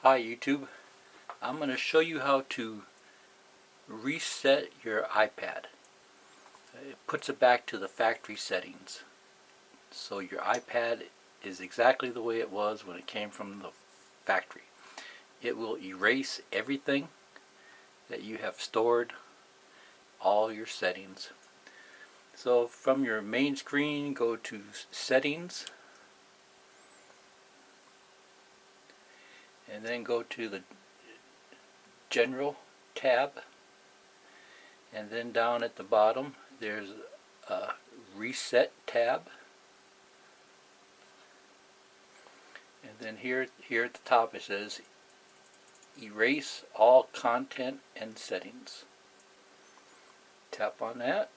Hi YouTube, I'm going to show you how to reset your iPad. It puts it back to the factory settings. So your iPad is exactly the way it was when it came from the factory. It will erase everything that you have stored, all your settings. So from your main screen, go to Settings, and then go to the General tab, and then down at the bottom there's a Reset tab, and then here at the top it says Erase all content and settings. Tap on that,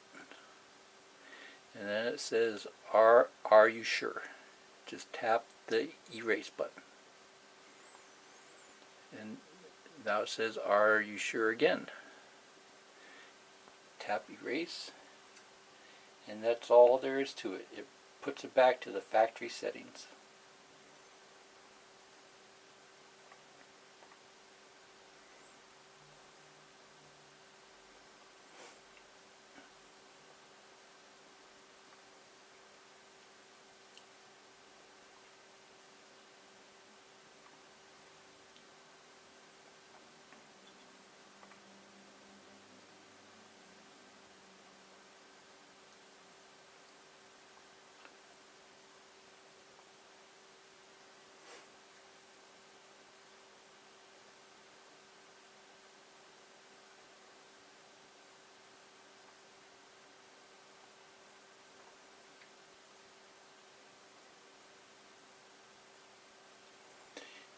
and then it says Are you sure? Just tap the erase button, and now it says Are you sure again. Tap erase, and that's all there is to it. It puts it back to the factory settings.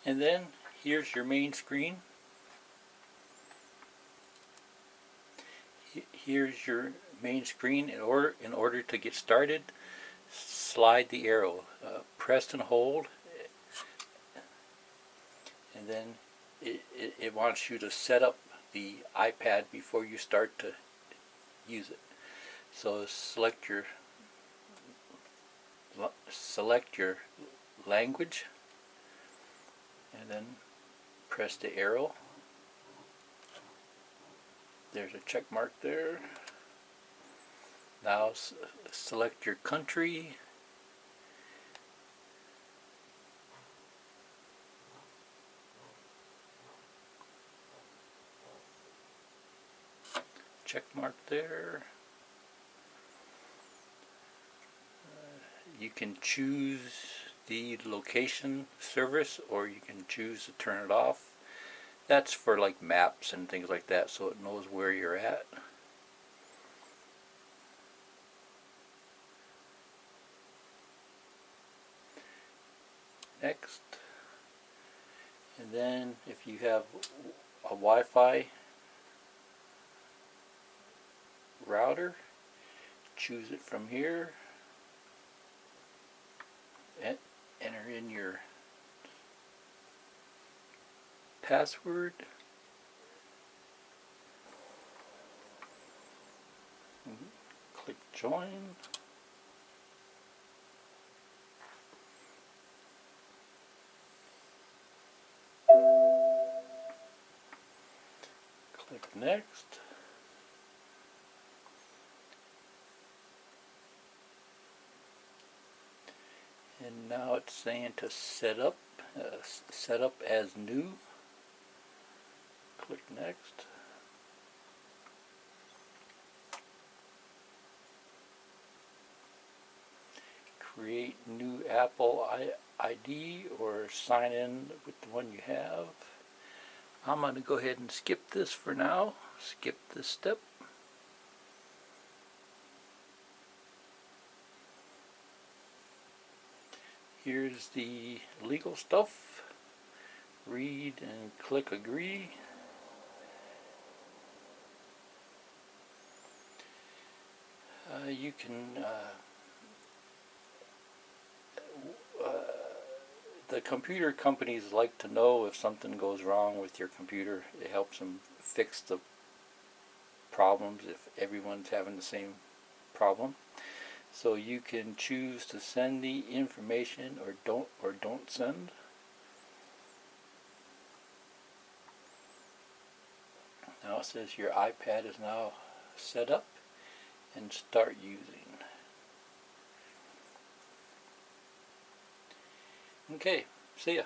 And then here's your main screen. Here's your main screen. In order to get started, slide the arrow, press and hold, and then it wants you to set up the iPad before you start to use it. So select your language, and then press the arrow. There's a check mark there. Now select your country. Check mark there. You can choose the location service, or you can choose to turn it off. That's for like maps and things like that, so it knows where you're at. Next. And then if you have a Wi-Fi router, choose it from here. Enter in your password. Click join. Click next. And now it's saying to set up as new. Click next. Create new Apple ID or sign in with the one you have. I'm going to go ahead and skip this for now. Skip this step. Here's the legal stuff. Read and click agree. You can the computer companies like to know if something goes wrong with your computer. It helps them fix the problems if everyone's having the same problem. So you can choose to send the information or don't send. Now it says your iPad is now set up and start using. Okay, see ya.